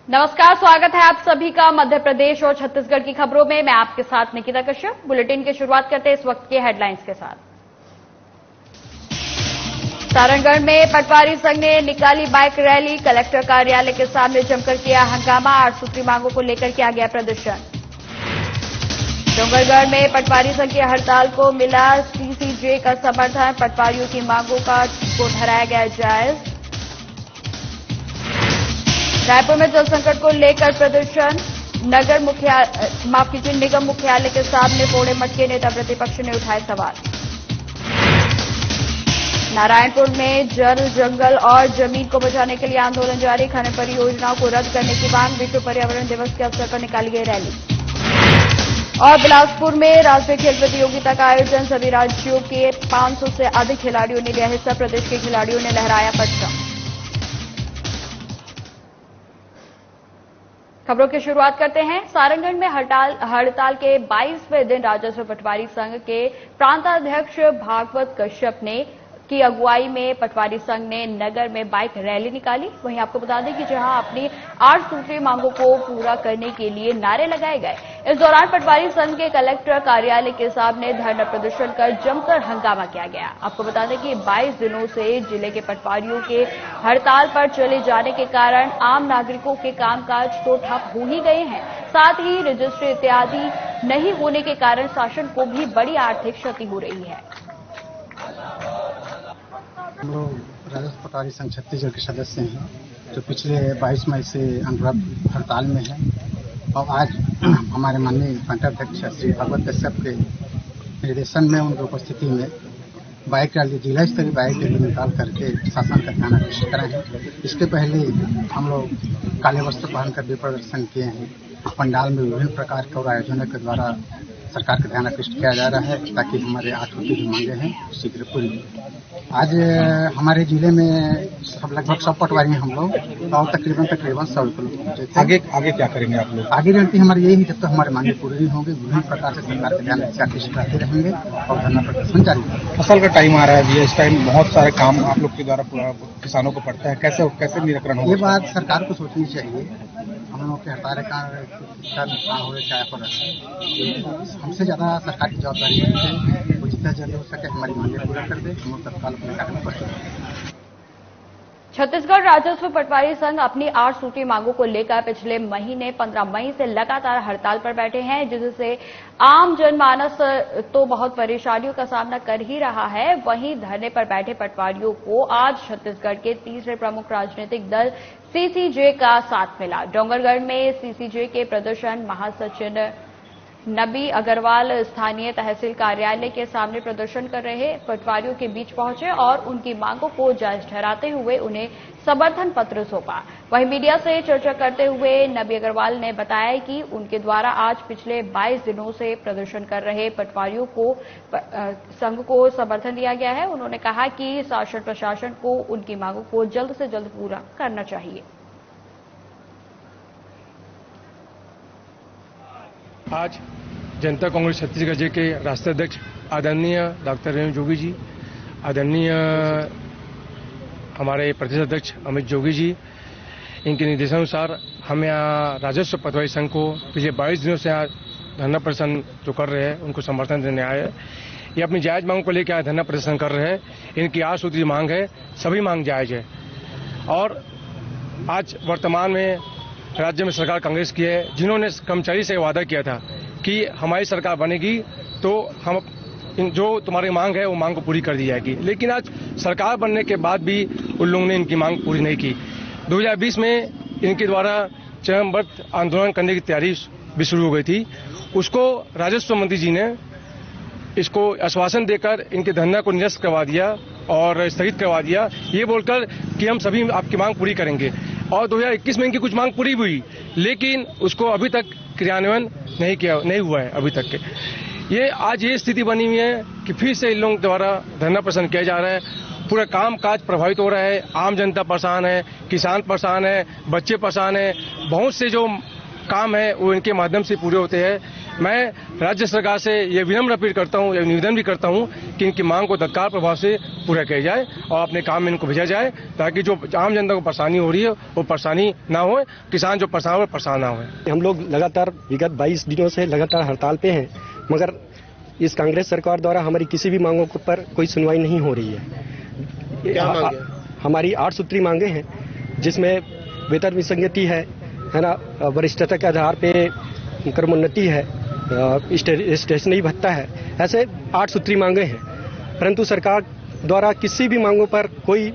नमस्कार, स्वागत है आप सभी का मध्य प्रदेश और छत्तीसगढ़ की खबरों में। मैं आपके साथ निकिता कश्यप। बुलेटिन की शुरुआत करते हैं इस वक्त के हेडलाइंस के साथ। सारंगढ़ में पटवारी संघ ने निकाली बाइक रैली, कलेक्टर कार्यालय के सामने जमकर किया हंगामा, 8 सूत्री मांगों को लेकर किया गया प्रदर्शन। डोंगरगढ़ में पटवारी संघ की हड़ताल को मिला सीसीजे का समर्थन, पटवारियों की मांगों को ठहराया गया जायज। रायपुर में जल संकट को लेकर प्रदर्शन, निगम मुख्यालय के सामने फोड़े मठ के नेता प्रतिपक्ष ने उठाए सवाल। नारायणपुर में जल, जंगल और जमीन को बचाने के लिए आंदोलन जारी, खनन परियोजनाओं को रद्द करने की मांग, विश्व पर्यावरण दिवस के अवसर पर निकाली गई रैली। और बिलासपुर में राष्ट्रीय खेल प्रतियोगिता का आयोजन, सभी राज्यों के 500 से अधिक खिलाड़ियों ने लिया हिस्सा, प्रदेश के खिलाड़ियों ने लहराया परचम। खबरों की शुरुआत करते हैं। सारंगढ़ में हड़ताल के 22वें दिन राजस्व पटवारी संघ के प्रांताध्यक्ष भागवत कश्यप ने की अगुवाई में पटवारी संघ ने नगर में बाइक रैली निकाली। वहीं आपको बता दें कि जहां अपनी 8 सूत्री मांगों को पूरा करने के लिए नारे लगाए गए। इस दौरान पटवारी संघ के कलेक्टर कार्यालय के सामने धरना प्रदर्शन कर जमकर हंगामा किया गया। आपको बता दें कि 22 दिनों से जिले के पटवारियों के हड़ताल पर चले जाने के कारण आम नागरिकों के कामकाज तो ठप हो ही गए हैं, साथ ही रजिस्ट्री इत्यादि नहीं होने के कारण शासन को भी बड़ी आर्थिक क्षति हो रही है। हम लोग राजस्व पटवारी संघ छत्तीसगढ़ के सदस्य हैं, जो पिछले 22 मई से अनवरत हड़ताल में है। और आज हमारे माननीय प्रांताध्यक्ष श्री भागवत कश्यप के निर्देशन में, उनकी उपस्थिति में बाइक रैली, जिला स्तरीय बाइक रैली निकाल करके शासन का ध्यान आकर्षित करा है। इसके पहले हम लोग काले वस्त्र पहन कर भी प्रदर्शन किए हैं। पंडाल में विभिन्न प्रकार के और आयोजनों के द्वारा सरकार का ध्यान आकर्षित किया जा रहा है ताकि हमारे 8 की जो मांगे हैं शीघ्र पूरी हो। आज हमारे जिले में लगभग 100 पटवारी हैं हम लोग, और तकरीबन 100 लोग पहुंचे थे। आगे क्या करेंगे आप लोग? आगे रणनीति हमारी यही है, जब तक हमारी मांगे पूरी नहीं होंगी विभिन्न प्रकार से सरकार का ध्यान आकर्षित करते रहेंगे और धरना प्रदर्शन जारी रहेगा। फसल का टाइम आ रहा है भैया, इस टाइम बहुत सारे काम आप लोग के द्वारा किसानों को पड़ता है, कैसे निराकरण होगा? ये बात सरकार को सोचनी चाहिए। हम लोग के हड़ताल का नुकसान हो चाहे पर हमसे ज्यादा सरकार की जवाबदारी है, वो जितना जल्दी हो सके हमारी मांगे पूरा कर दे, हम तत्काल अपने कार्य में पहुंचे। छत्तीसगढ़ राजस्व पटवारी संघ अपनी 8 सूत्री मांगों को लेकर पिछले महीने 15 मई से लगातार हड़ताल पर बैठे हैं, जिससे आम जनमानस तो बहुत परेशानियों का सामना कर ही रहा है। वहीं धरने पर बैठे पटवारियों को आज छत्तीसगढ़ के तीसरे प्रमुख राजनीतिक दल सीसीजे का साथ मिला। डोंगरगढ़ में सीसीजे के प्रदर्शन महासचिव नबी अग्रवाल स्थानीय तहसील कार्यालय के सामने प्रदर्शन कर रहे पटवारियों के बीच पहुंचे और उनकी मांगों को जायज ठहराते हुए उन्हें समर्थन पत्र सौंपा। वहीं मीडिया से चर्चा करते हुए नबी अग्रवाल ने बताया कि उनके द्वारा आज पिछले 22 दिनों से प्रदर्शन कर रहे पटवारियों को संघ को समर्थन दिया गया है। उन्होंने कहा कि शासन प्रशासन को उनकी मांगों को जल्द से जल्द पूरा करना चाहिए। आज जनता कांग्रेस छत्तीसगढ़ जी के राष्ट्रीय अध्यक्ष आदरणीय डॉक्टर रेणु जोगी जी, आदरणीय हमारे प्रदेश अध्यक्ष अमित जोगी जी, इनके निर्देशानुसार हम यहाँ राजस्व पटवारी संघ को पिछले 22 दिनों से यहाँ धरना प्रदर्शन जो कर रहे हैं उनको समर्थन देने आए हैं। ये अपनी जायज मांग को लेकर यहाँ धरना प्रदर्शन कर रहे हैं। इनकी 8 सूत्री मांग है, सभी मांग जायज है। और आज वर्तमान में राज्य में सरकार कांग्रेस की है, जिन्होंने कर्मचारी से वादा किया था कि हमारी सरकार बनेगी तो हम जो तुम्हारी मांग है वो मांग को पूरी कर दी जाएगी। लेकिन आज सरकार बनने के बाद भी उन लोगों ने इनकी मांग पूरी नहीं की। 2020 में इनके द्वारा चरमबद्ध आंदोलन करने की तैयारी भी शुरू हो गई थी। उसको राजस्व मंत्री जी ने इसको आश्वासन देकर इनके धरना को निरस्त करवा दिया और स्थगित करवा दिया, ये बोलकर कि हम सभी आपकी मांग पूरी करेंगे। और 2021 में इनकी कुछ मांग पूरी हुई, लेकिन उसको अभी तक क्रियान्वयन नहीं हुआ है अभी तक के। ये आज ये स्थिति बनी हुई है कि फिर से इन लोगों द्वारा धरना प्रदर्शन किया जा रहा है। पूरा काम काज प्रभावित हो रहा है, आम जनता परेशान है, किसान परेशान है, बच्चे परेशान है। बहुत से जो काम है वो इनके माध्यम से पूरे होते हैं। मैं राज्य सरकार से ये विनम्र अपील करता हूँ, निवेदन भी करता हूँ कि इनकी मांग को तत्काल प्रभाव से पूरा किया जाए और अपने काम में इनको भेजा जाए, ताकि जो आम जनता को परेशानी हो रही है वो परेशानी ना हो, किसान जो परेशान हो परेशान ना हो। हम लोग लगातार विगत 22 दिनों से लगातार हड़ताल पे हैं, मगर इस कांग्रेस सरकार द्वारा हमारी किसी भी मांगों पर कोई सुनवाई नहीं हो रही है। क्या मांगे? हमारी 8 सूत्री मांगे हैं, जिसमें वेतन विसंगति है ना, वरिष्ठता के आधार पे क्रमोन्नति है, स्टेशनरी भत्ता है, ऐसे 8 सूत्री मांगे हैं। परंतु सरकार द्वारा किसी भी मांगों पर कोई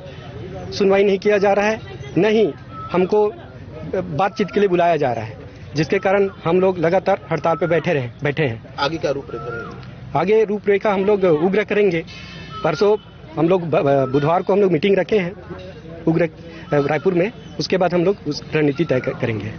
सुनवाई नहीं किया जा रहा है, न ही हमको बातचीत के लिए बुलाया जा रहा है, जिसके कारण हम लोग लगातार हड़ताल पे बैठे हैं। आगे क्या रूपरेखा रहेगी? आगे रूपरेखा हम लोग उग्र करेंगे। परसों हम लोग बुधवार को हम लोग मीटिंग रखे हैं उग्र रायपुर में, उसके बाद हम लोग उस रणनीति तय करेंगे।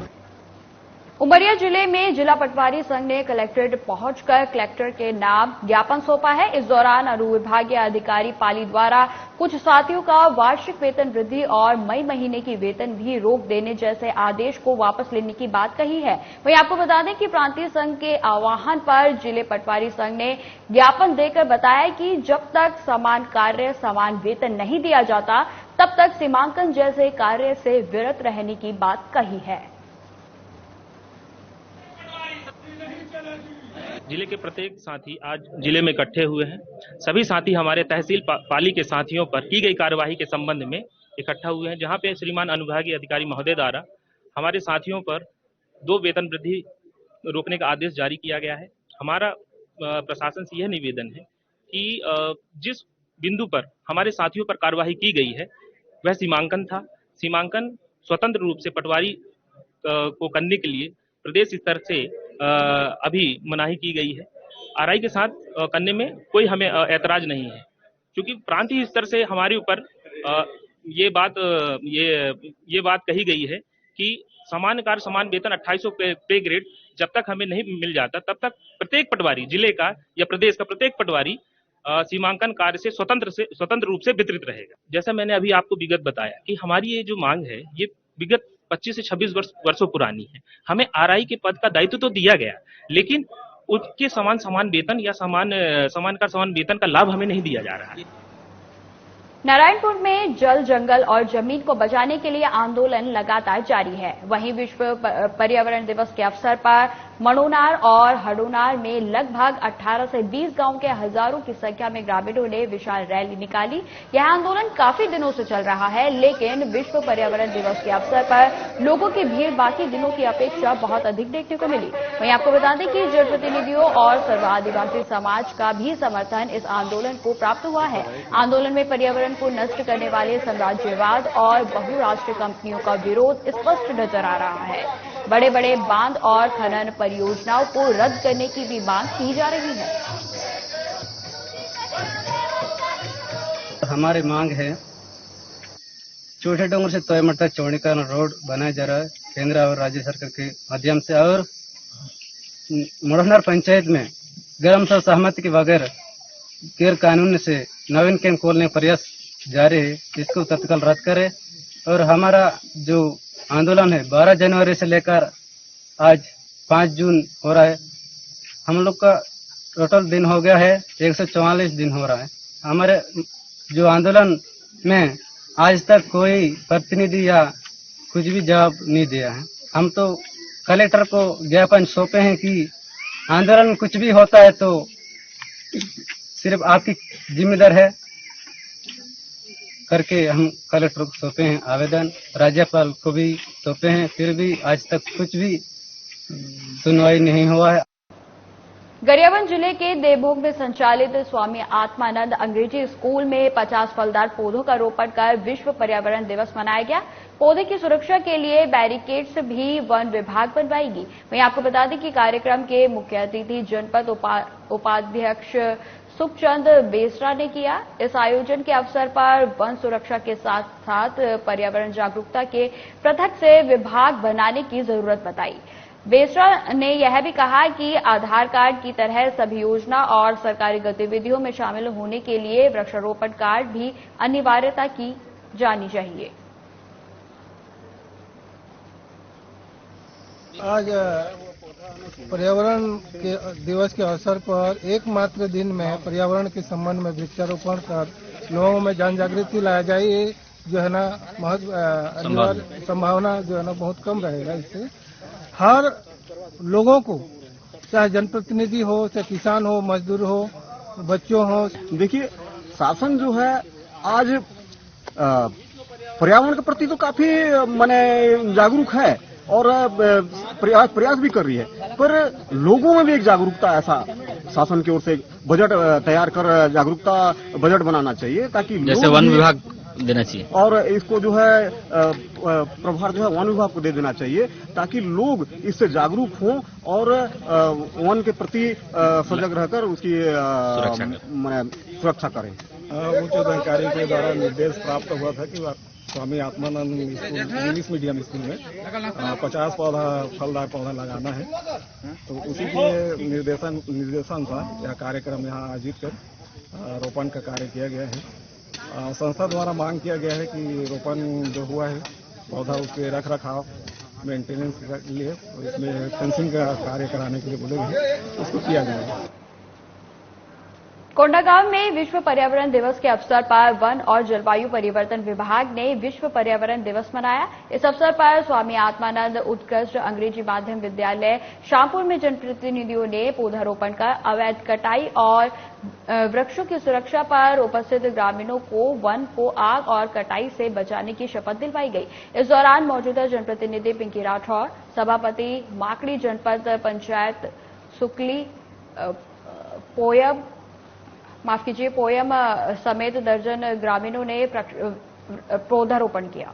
उमरिया जिले में जिला पटवारी संघ ने कलेक्ट्रेट पहुंचकर कलेक्टर के नाम ज्ञापन सौंपा है। इस दौरान अनुविभागीय अधिकारी पाली द्वारा कुछ साथियों का वार्षिक वेतन वृद्धि और मई महीने की वेतन भी रोक देने जैसे आदेश को वापस लेने की बात कही है। वहीं आपको बता दें कि प्रांतीय संघ के आह्वान पर जिले पटवारी संघ ने ज्ञापन देकर बताया कि जब तक समान कार्य समान वेतन नहीं दिया जाता, तब तक सीमांकन जैसे कार्य से विरत रहने की बात कही है। जिले के प्रत्येक साथी आज जिले में इकट्ठे हुए हैं। सभी साथी हमारे तहसील पाली के साथियों पर की गई कार्यवाही के संबंध में इकट्ठा हुए हैं, जहां पे श्रीमान अनुविभागीय अधिकारी महोदय द्वारा हमारे साथियों पर 2 वेतन वृद्धि रोकने का आदेश जारी किया गया है। हमारा प्रशासन से यह निवेदन है कि जिस बिंदु पर हमारे साथियों पर कार्यवाही की गई है वह सीमांकन था। सीमांकन स्वतंत्र रूप से पटवारी को करने के लिए प्रदेश स्तर से अभी मनाही की गई है। आरआई के साथ करने में कोई हमें ऐतराज नहीं है, क्योंकि प्रांतीय स्तर से हमारे ऊपर ये बात कही गई है कि समान कार्य समान वेतन 2800 पे ग्रेड जब तक हमें नहीं मिल जाता, तब तक प्रत्येक पटवारी, जिले का या प्रदेश का प्रत्येक पटवारी सीमांकन कार्य से स्वतंत्र रूप से वितरित रहेगा। जैसा मैंने अभी आपको विगत बताया कि हमारी ये जो मांग है ये विगत 25 से 26 वर्षों पुरानी है। हमें आरआई के पद का दायित्व तो दिया गया, लेकिन उसके समान वेतन या समान वेतन का लाभ हमें नहीं दिया जा रहा है। नारायणपुर में जल, जंगल और जमीन को बचाने के लिए आंदोलन लगातार जारी है। वहीं विश्व पर्यावरण दिवस के अवसर पर मणोनार और हडोनार में लगभग 18 से 20 गांव के हजारों की संख्या में ग्रामीणों ने विशाल रैली निकाली। यह आंदोलन काफी दिनों से चल रहा है, लेकिन विश्व पर्यावरण दिवस के अवसर पर लोगों की भीड़ बाकी दिनों की अपेक्षा बहुत अधिक देखने को मिली। वहीं आपको बता दें कि जनप्रतिनिधियों और सर्व आदिवासी समाज का भी समर्थन इस आंदोलन को प्राप्त हुआ है। आंदोलन में पर्यावरण को नष्ट करने वाले साम्राज्यवाद और बहुराष्ट्रीय कंपनियों का विरोध स्पष्ट नजर आ रहा है। बड़े बड़े बांध और खनन परियोजनाओं को रद्द करने की भी मांग की जा रही है। हमारी मांग है छोटे डोंगर से तोयमठ तक चौड़ीकरण रोड बनाया जा रहा है केंद्र और राज्य सरकार के माध्यम से, और मोड़नार पंचायत में ग्राम सभा सहमति के बगैर गैर कानून से नवीन कैंप खोलने का प्रयास जारी है, इसको तत्काल रद्द करे। और हमारा जो आंदोलन है 12 जनवरी से लेकर आज 5 जून हो रहा है। हम लोग का टोटल दिन हो गया है 144 दिन हो रहा है। हमारे जो आंदोलन में आज तक कोई प्रतिनिधि या कुछ भी जवाब नहीं दिया है। हम तो कलेक्टर को ज्ञापन सौंपे हैं कि आंदोलन में कुछ भी होता है तो सिर्फ आपकी जिम्मेदार है करके हम कलेक्टर को सौंपे हैं आवेदन, राज्यपाल को भी सौंपे हैं, फिर भी आज तक कुछ भी सुनवाई नहीं हुआ है। गरियाबंद जिले के देवभोग में संचालित स्वामी आत्मानंद अंग्रेजी स्कूल में 50 फलदार पौधों का रोपण कर विश्व पर्यावरण दिवस मनाया गया। पौधे की सुरक्षा के लिए बैरिकेड्स भी वन विभाग बनवाएगी। वहीं आपको बता दें कि कार्यक्रम के मुख्य अतिथि जनपद उपाध्यक्ष सुखचंद बेसरा ने किया। इस आयोजन के अवसर पर वन सुरक्षा के साथ साथ पर्यावरण जागरूकता के पृथक से विभाग बनाने की जरूरत बताई। बेसरा ने यह भी कहा कि आधार कार्ड की तरह सभी योजना और सरकारी गतिविधियों में शामिल होने के लिए वृक्षारोपण कार्ड भी अनिवार्यता की जानी चाहिए। आज वो पौधा पर्यावरण के दिवस के अवसर पर एकमात्र दिन में पर्यावरण के संबंध में वृक्षारोपण कर लोगों में जन जागृति लाया जाए, ये जो है ना अनिवार्य संभावना जो है ना बहुत कम रहेगा। इससे हर लोगों को, चाहे जनप्रतिनिधि हो, चाहे किसान हो, मजदूर हो, बच्चों हो। देखिए, शासन जो है आज पर्यावरण के प्रति तो काफी माने जागरूक है और प्रयास भी कर रही है, पर लोगों में भी एक जागरूकता ऐसा शासन की ओर से बजट तैयार कर जागरूकता बजट बनाना चाहिए, ताकि जैसे वन विभाग देना चाहिए और इसको जो है प्रभार जो है वन विभाग को दे देना चाहिए, ताकि लोग इससे जागरूक हों और वन के प्रति सजग रहकर उसकी सुरक्षा करें। उच्च अधिकारी के द्वारा निर्देश प्राप्त हुआ था कि Swami Atmanand English medium school में 50 पौधा फलदार पौधा लगाना है, तो उसी के निर्देशन था यह कार्यक्रम यहाँ आयोजित कर रोपण का कार्य किया गया है। संस्था द्वारा मांग किया गया है कि रोपण जो हुआ है पौधा उसके रख रखाव मेंटेनेंस के लिए और इसमें फेंसिंग का कार्य कराने के लिए बोले गए, उसको किया गया। कोंडागांव में विश्व पर्यावरण दिवस के अवसर पर वन और जलवायु परिवर्तन विभाग ने विश्व पर्यावरण दिवस मनाया। इस अवसर पर स्वामी आत्मानंद उत्कृष्ट अंग्रेजी माध्यम विद्यालय शामपुर में जनप्रतिनिधियों ने पौधारोपण कर अवैध कटाई और वृक्षों की सुरक्षा पर उपस्थित ग्रामीणों को वन को आग और कटाई से बचाने की शपथ दिलवाई गई। इस दौरान मौजूदा जनप्रतिनिधि पिंकी राठौर, सभापति माकड़ी जनपद पंचायत सुकली पोयम समेत दर्जन ग्रामीणों ने पौधारोपण किया।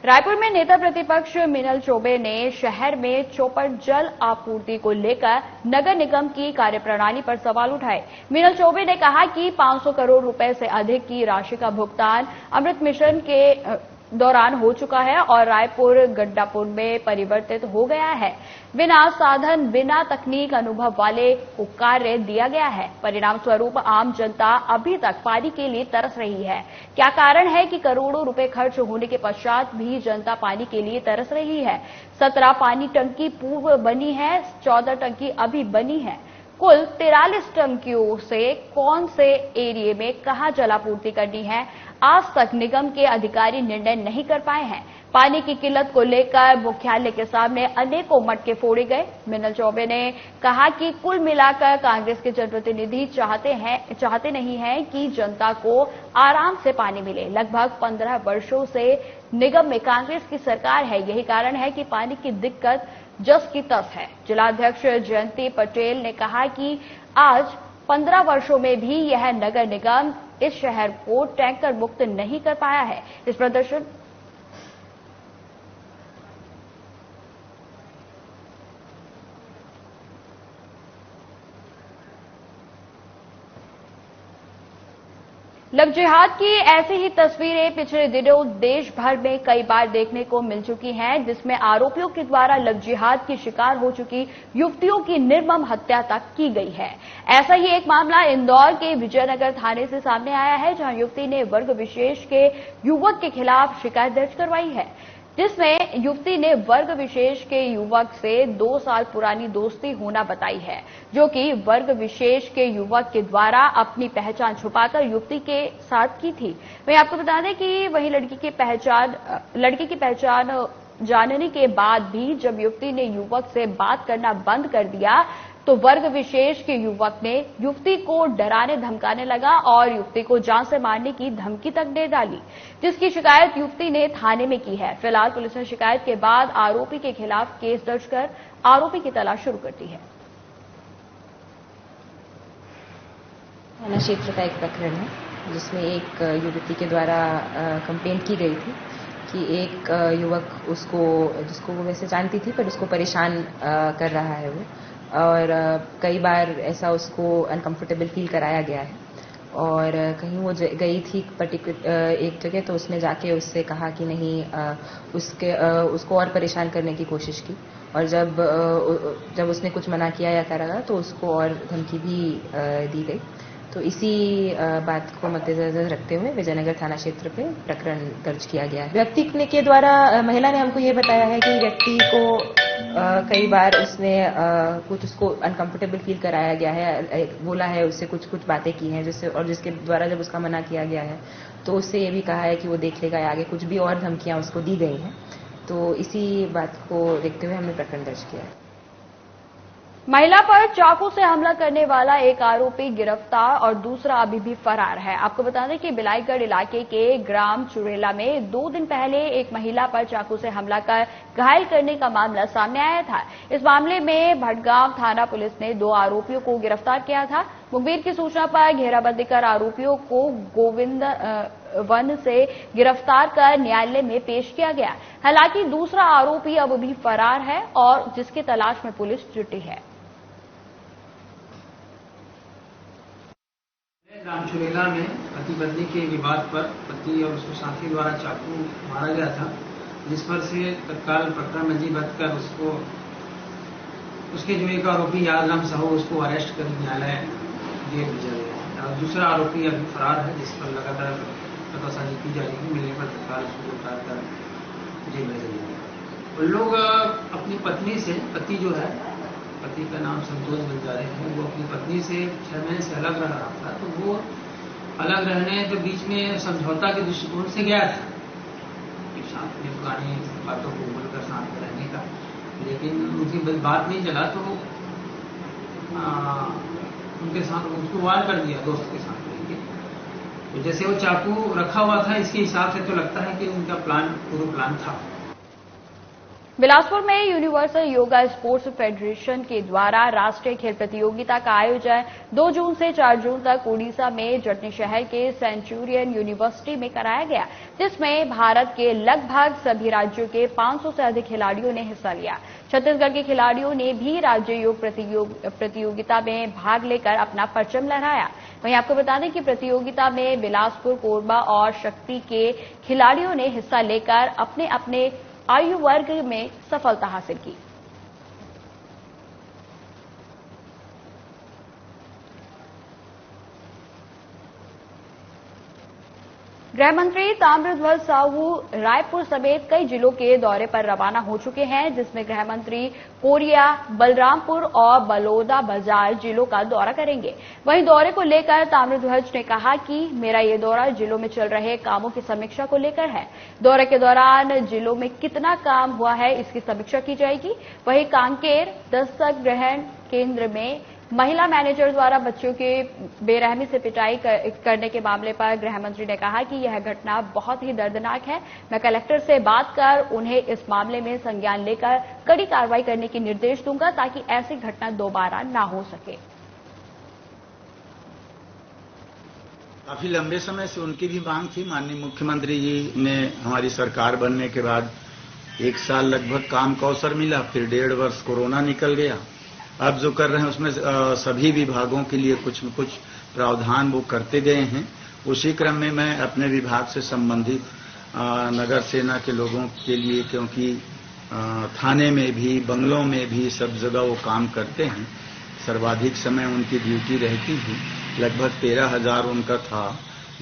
रायपुर में नेता प्रतिपक्ष मिनल चौबे ने शहर में चौपट जल आपूर्ति को लेकर नगर निगम की कार्यप्रणाली पर सवाल उठाए। मिनल चौबे ने कहा कि 500 करोड़ रुपए से अधिक की राशि का भुगतान अमृत मिशन के दौरान हो चुका है और रायपुर गड्डापुर में परिवर्तित हो गया है। बिना साधन, बिना तकनीक अनुभव वाले को कार्य दिया गया है। परिणाम स्वरूप आम जनता अभी तक पानी के लिए तरस रही है। क्या कारण है कि करोड़ों रुपए खर्च होने के पश्चात भी जनता पानी के लिए तरस रही है? 17 पानी टंकी पूर्व बनी है, 14 टंकी अभी बनी है। कुल 43 टंकियों से कौन से एरिया में कहां जलापूर्ति करनी है, आज तक निगम के अधिकारी निर्णय नहीं कर पाए हैं। पानी की किल्लत को लेकर मुख्यालय के सामने अनेकों मटके फोड़े गए। मिनल चौबे ने कहा कि कुल मिलाकर कांग्रेस के जनप्रतिनिधि चाहते नहीं हैं कि जनता को आराम से पानी मिले। लगभग 15 वर्षों से निगम में कांग्रेस की सरकार है, यही कारण है कि पानी की दिक्कत जस की तस है। जिलाध्यक्ष जयंती पटेल ने कहा कि आज 15 वर्षों में भी यह नगर निगम इस शहर को टैंकर मुक्त नहीं कर पाया है। इस प्रदर्शन लव जिहाद की ऐसी ही तस्वीरें पिछले दिनों देश भर में कई बार देखने को मिल चुकी हैं, जिसमें आरोपियों के द्वारा लव जिहाद की शिकार हो चुकी युवतियों की निर्मम हत्या तक की गई है। ऐसा ही एक मामला इंदौर के विजयनगर थाने से सामने आया है, जहां युवती ने वर्ग विशेष के युवक के खिलाफ शिकायत दर्ज करवाई है, जिसमें युवती ने वर्ग विशेष के युवक से 2 साल पुरानी दोस्ती होना बताई है, जो कि वर्ग विशेष के युवक के द्वारा अपनी पहचान छुपाकर युवती के साथ की थी। वहीं आपको बता दें कि वहीं लड़की की पहचान जानने के बाद भी जब युवती ने युवक से बात करना बंद कर दिया, तो वर्ग विशेष के युवक ने युवती को डराने धमकाने लगा और युवती को जान से मारने की धमकी तक दे डाली, जिसकी शिकायत युवती ने थाने में की है। फिलहाल पुलिस ने शिकायत के बाद आरोपी के खिलाफ केस दर्ज कर आरोपी की तलाश शुरू कर दी है। थाना क्षेत्र का एक प्रकरण है, जिसमें एक युवती के द्वारा कंप्लेंट की गई थी कि एक युवक जिसको वो वैसे जानती थी, पर उसको परेशान कर रहा है वो, और कई बार ऐसा उसको अनकंफर्टेबल फील कराया गया है। और कहीं वो गई थी एक जगह, तो उसने जाके उससे कहा कि नहीं, उसको और परेशान करने की कोशिश की, और जब उसने कुछ मना किया या करा तो उसको और धमकी भी दी गई। तो इसी बात को मद्देनजर रखते हुए विजयनगर थाना क्षेत्र पे प्रकरण दर्ज किया गया है। व्यक्ति के द्वारा महिला ने हमको ये बताया है कि व्यक्ति को कई बार उसने कुछ उसको अनकंफर्टेबल फील कराया गया है, बोला है, उससे कुछ बातें की हैं जिससे, और जिसके द्वारा जब उसका मना किया गया है तो उससे ये भी कहा है कि वो देख लेगा, आगे कुछ भी और धमकियां उसको दी गई हैं। तो इसी बात को देखते हुए हमने प्रकरण दर्ज किया है। महिला पर चाकू से हमला करने वाला एक आरोपी गिरफ्तार और दूसरा अभी भी फरार है। आपको बता दें कि बिलाईगढ़ इलाके के ग्राम चुड़ेला में 2 दिन पहले एक महिला पर चाकू से हमला कर घायल करने का मामला सामने आया था। इस मामले में भटगांव थाना पुलिस ने 2 आरोपियों को गिरफ्तार किया था। मुखबिर की सूचना पर घेराबंदी कर आरोपियों को गोविंद वन से गिरफ्तार कर न्यायालय में पेश किया गया। हालांकि दूसरा आरोपी अब भी फरार है और जिसकी तलाश में पुलिस जुटी है। ग्राम चुड़ेला में पति पत्नी के विवाद पर पति और उसके साथी द्वारा चाकू मारा गया था, जिस पर से तत्काल प्रकरण पंजीबद्ध कर उसके जो एक आरोपी यादराम साहू उसको अरेस्ट कर न्यायालय जेल भेजा गया और दूसरा आरोपी अभी फरार है, जिस पर लगातार पतासाजी की जा रही है। मिलने पर तत्काल उसको गिरफ्तार कर जेल भेजा गया। उन लोग अपनी पत्नी से, पति जो है, पति का नाम संतोष बंजारे है, वो अपनी पत्नी से 6 महीने से अलग रह रहा था। तो वो अलग रहने के बीच में समझौता के दृष्टिकोण से गया था कि साथ में पुरानी बातों को बोलकर साथ में रहने का, लेकिन उनकी बात नहीं चला तो उनके साथ उसको वार कर दिया दोस्त के साथ लेके। तो जैसे वो चाकू रखा हुआ था, इसके हिसाब से तो लगता है कि उनका पूरा प्लान था। बिलासपुर में यूनिवर्सल योगा स्पोर्ट्स फेडरेशन के द्वारा राष्ट्रीय खेल प्रतियोगिता का आयोजन 2 जून से 4 जून तक उड़ीसा में जटनी शहर के सेंचुरियन यूनिवर्सिटी में कराया गया, जिसमें भारत के लगभग सभी राज्यों के 500 से अधिक खिलाड़ियों ने हिस्सा लिया। छत्तीसगढ़ के खिलाड़ियों ने भी राज्य योग प्रतियोगिता में भाग लेकर अपना परचम लहराया। वहीं आपको बता दें कि प्रतियोगिता में बिलासपुर, कोरबा और शक्ति के खिलाड़ियों ने हिस्सा लेकर अपने अपने आयु वर्ग में सफलता हासिल की। गृह मंत्री ताम्रध्वज साहू रायपुर समेत कई जिलों के दौरे पर रवाना हो चुके हैं, जिसमें गृह मंत्री कोरिया, बलरामपुर और बलौदा बाजार जिलों का दौरा करेंगे। वहीं दौरे को लेकर ताम्रध्वज ने कहा कि मेरा ये दौरा जिलों में चल रहे कामों की समीक्षा को लेकर है। दौरे के दौरान जिलों में कितना काम हुआ है इसकी समीक्षा की जाएगी। वहीं कांकेर दस्तक ग्रहण केंद्र में महिला मैनेजर द्वारा बच्चों के बेरहमी से पिटाई करने के मामले पर गृह मंत्री ने कहा कि यह घटना बहुत ही दर्दनाक है। मैं कलेक्टर से बात कर उन्हें इस मामले में संज्ञान लेकर कड़ी कार्रवाई करने के निर्देश दूंगा ताकि ऐसी घटना दोबारा न हो सके। काफी लंबे समय से उनकी भी मांग थी। माननीय मुख्यमंत्री जी ने हमारी सरकार बनने के बाद 1 साल लगभग काम का अवसर मिला, फिर 1.5 वर्ष कोरोना निकल गया। अब जो कर रहे हैं उसमें सभी विभागों के लिए कुछ न कुछ प्रावधान वो करते गए हैं। उसी क्रम में मैं अपने विभाग से संबंधित नगर सेना के लोगों के लिए, क्योंकि थाने में भी, बंगलों में भी, सब जगह वो काम करते हैं, सर्वाधिक समय उनकी ड्यूटी रहती थी, लगभग 13,000 उनका था,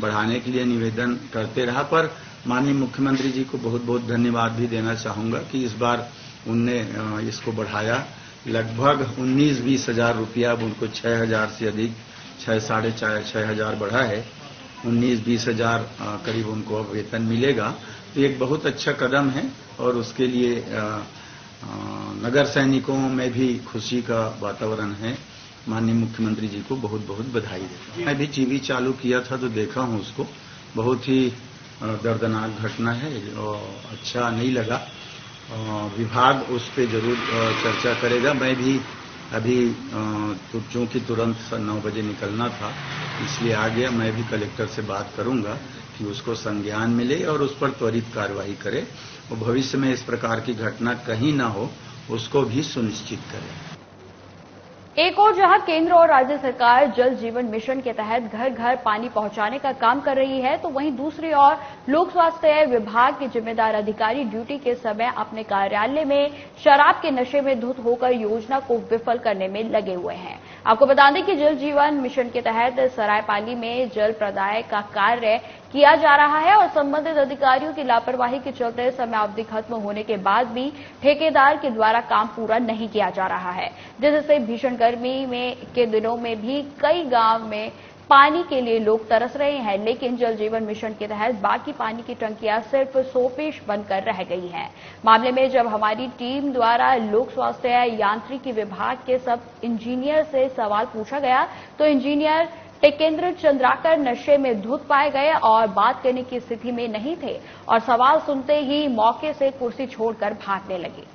बढ़ाने के लिए निवेदन करते रहा। पर माननीय मुख्यमंत्री जी को बहुत बहुत धन्यवाद भी देना चाहूंगा कि इस बार उनने इसको बढ़ाया। लगभग 19-20 हजार रुपया, अब उनको 6,000 से अधिक, 6,500 बढ़ा है, 19-20 हजार करीब उनको अब वेतन मिलेगा। तो एक बहुत अच्छा कदम है और उसके लिए नगर सैनिकों में भी खुशी का वातावरण है। माननीय मुख्यमंत्री जी को बहुत बहुत बधाई देता हूं। मैं भी टीवी चालू किया था तो देखा हूं उसको, बहुत ही दर्दनाक घटना है और अच्छा नहीं लगा। विभाग उस पर जरूर चर्चा करेगा। मैं भी अभी चूंकि तुरंत 9 बजे निकलना था इसलिए आ गया। मैं भी कलेक्टर से बात करूंगा कि उसको संज्ञान मिले और उस पर त्वरित कार्रवाई करे और भविष्य में इस प्रकार की घटना कहीं ना हो उसको भी सुनिश्चित करे। एक और जहां केंद्र और राज्य सरकार जल जीवन मिशन के तहत घर घर पानी पहुंचाने का काम कर रही है, तो वहीं दूसरी ओर लोक स्वास्थ्य विभाग के जिम्मेदार अधिकारी ड्यूटी के समय अपने कार्यालय में शराब के नशे में धुत होकर योजना को विफल करने में लगे हुए हैं। आपको बता दें कि जल जीवन मिशन के तहत सरायपाली में जल प्रदाय का कार्य किया जा रहा है और संबंधित अधिकारियों की लापरवाही के चलते समयावधि खत्म होने के बाद भी ठेकेदार के द्वारा काम पूरा नहीं किया जा रहा है, जिससे भीषण गर्मी के दिनों में भी कई गांव में पानी के लिए लोग तरस रहे हैं। लेकिन जल जीवन मिशन के तहत बाकी पानी की टंकियां सिर्फ सोपेश बनकर रह गई हैं। मामले में जब हमारी टीम द्वारा लोक स्वास्थ्य यांत्रिकी विभाग के सब इंजीनियर से सवाल पूछा गया, तो इंजीनियर टेकेंद्र चंद्राकर नशे में धुत पाए गए और बात करने की स्थिति में नहीं थे और सवाल सुनते ही मौके से कुर्सी छोड़कर भागने लगे।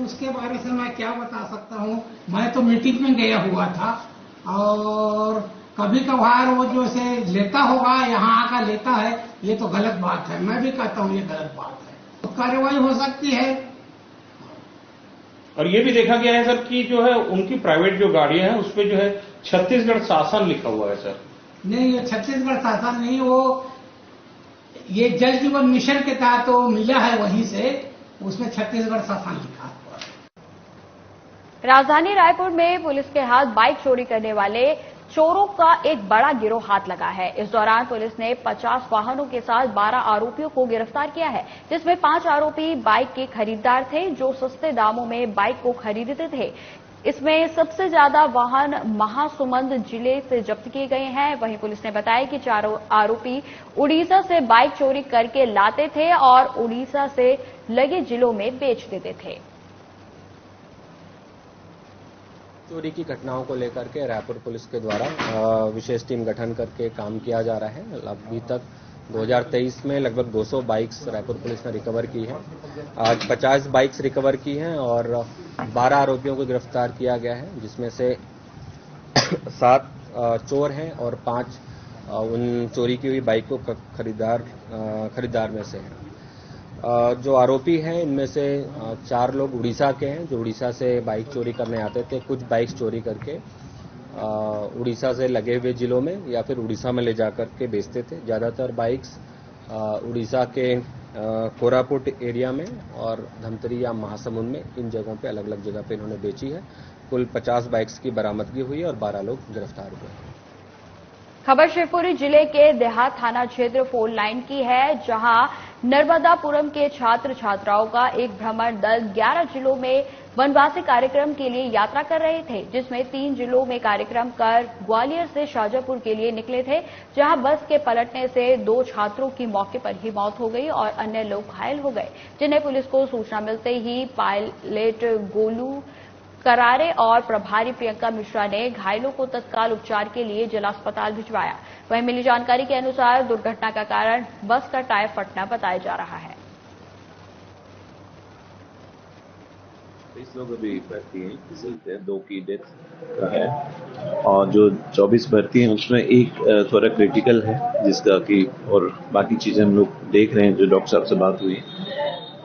उसके बारे में मैं क्या बता सकता हूँ, मैं तो मीटिंग में गया हुआ था और कभी कभार वो जो से लेता होगा, यहाँ आकर लेता है, ये तो गलत बात है। मैं भी कहता हूँ ये गलत बात है, तो कार्रवाई हो सकती है। और ये भी देखा गया है सर कि जो है उनकी प्राइवेट जो गाड़ियां हैं उसपे जो है छत्तीसगढ़ शासन लिखा हुआ है सर। नहीं, ये छत्तीसगढ़ शासन नहीं, वो ये जल जीवन मिशन के तहत तो मिला है, वहीं से उसमें छत्तीसगढ़ शासन लिखा हुआ है। राजधानी रायपुर में पुलिस के हाथ बाइक चोरी करने वाले चोरों का एक बड़ा गिरोह हाथ लगा है। इस दौरान पुलिस ने 50 वाहनों के साथ 12 आरोपियों को गिरफ्तार किया है, जिसमें 5 आरोपी बाइक के खरीदार थे जो सस्ते दामों में बाइक को खरीदते थे। इसमें सबसे ज्यादा वाहन महासुमंद जिले से जब्त किए गए हैं। वहीं पुलिस ने बताया कि 4 आरोपी उड़ीसा से बाइक चोरी करके लाते थे और उड़ीसा से लगे जिलों में बेच देते थे। चोरी की घटनाओं को लेकर के रायपुर पुलिस के द्वारा विशेष टीम गठन करके काम किया जा रहा है। अभी तक 2023 में लगभग 200 बाइक्स रायपुर पुलिस ने रिकवर की है। आज 50 बाइक्स रिकवर की हैं और 12 आरोपियों को गिरफ्तार किया गया है, जिसमें से 7 चोर हैं और 5 उन चोरी की हुई बाइक को खरीदार में से हैं। जो आरोपी हैं इनमें से 4 लोग उड़ीसा के हैं, जो उड़ीसा से बाइक चोरी करने आते थे। कुछ बाइक्स चोरी करके उड़ीसा से लगे हुए जिलों में या फिर उड़ीसा में ले जाकर के बेचते थे। ज़्यादातर बाइक्स उड़ीसा के कोरापुट एरिया में और धमतरी या महासमुंद में, इन जगहों पे अलग अलग जगह पे इन्होंने बेची है। कुल 50 बाइक्स की बरामदगी हुई है और 12 लोग गिरफ्तार हुए। खबर शिवपुरी जिले के देहात थाना क्षेत्र 4 लाइन की है, जहां नर्मदापुरम के छात्र छात्राओं का एक भ्रमण दल 11 जिलों में वनवासी कार्यक्रम के लिए यात्रा कर रहे थे, जिसमें 3 जिलों में कार्यक्रम कर ग्वालियर से शाजापुर के लिए निकले थे, जहां बस के पलटने से 2 छात्रों की मौके पर ही मौत हो गई और अन्य लोग घायल हो गए, जिन्हें पुलिस को सूचना मिलते ही पायलट गोलू करारे और प्रभारी प्रियंका मिश्रा ने घायलों को तत्काल उपचार के लिए जिला अस्पताल भिजवाया। वहीं मिली जानकारी के अनुसार दुर्घटना का कारण बस का टायर फटना बताया जा रहा है। 23 लोग अभी भर्ती हैं, किसी 2 की डेथ का है और जो 24 भर्ती हैं उसमें एक थोड़ा क्रिटिकल है, जिसका कि और बाकी चीजें हम लोग देख रहे हैं, जो डॉक्टर साहब से बात हुई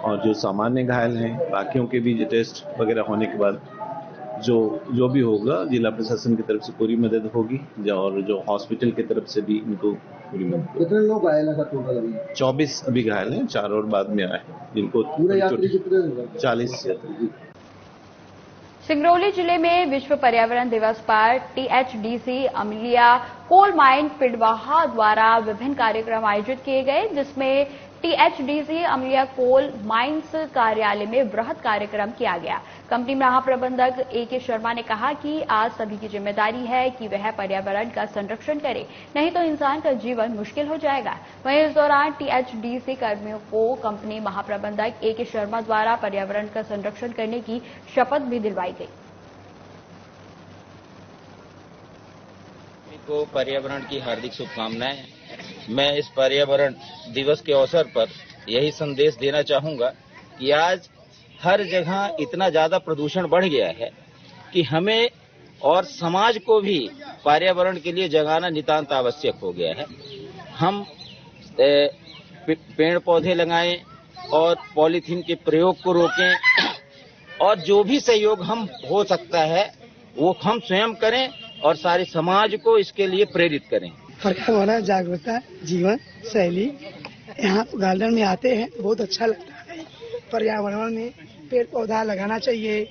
और जो सामान्य घायल हैं बाकियों के भी टेस्ट वगैरह होने के बाद जो भी होगा जिला प्रशासन की तरफ से पूरी मदद होगी और जो हॉस्पिटल की तरफ से भी इनको पूरी मदद। कितने लोग घायल हैं टोटल अभी? 24 अभी घायल हैं, 4 और बाद में आए, जिनको पूरे यात्री कितने? 40 से। सिंगरौली जिले में विश्व पर्यावरण दिवस पर टीएचडीसी अमलिया कोल माइन पिडवाहा द्वारा विभिन्न कार्यक्रम आयोजित किए गए, जिसमें टीएचडीसी अमलिया कोल माइंस कार्यालय में वृहद कार्यक्रम किया गया। कंपनी महाप्रबंधक ए.के. शर्मा ने कहा कि आज सभी की जिम्मेदारी है कि वह पर्यावरण का संरक्षण करे, नहीं तो इंसान का जीवन मुश्किल हो जाएगा। वहीं इस दौरान टीएचडीसी कर्मियों को कंपनी महाप्रबंधक ए.के. शर्मा द्वारा पर्यावरण का संरक्षण करने की शपथ भी दिलवाई गई। को पर्यावरण की हार्दिक शुभकामनाएं। मैं इस पर्यावरण दिवस के अवसर पर यही संदेश देना चाहूंगा कि आज हर जगह इतना ज्यादा प्रदूषण बढ़ गया है कि हमें और समाज को भी पर्यावरण के लिए जगाना नितांत आवश्यक हो गया है। हम पेड़ पौधे लगाएं और पॉलीथीन के प्रयोग को रोकें और जो भी सहयोग हम हो सकता है वो हम स्वयं करें और सारे समाज को इसके लिए प्रेरित करें। पर्यावरण जागरूकता जीवन शैली, यहाँ गार्डन में आते हैं बहुत अच्छा लगता है। पर्यावरण में पेड़ पौधा लगाना चाहिए,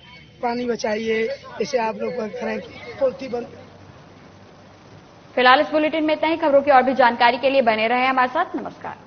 पानी बचाइए, जैसे आप लोग करें पोल्थी बंद। फिलहाल इस बुलेटिन में इतना ही। खबरों की और भी जानकारी के लिए बने रहे हमारे साथ। नमस्कार।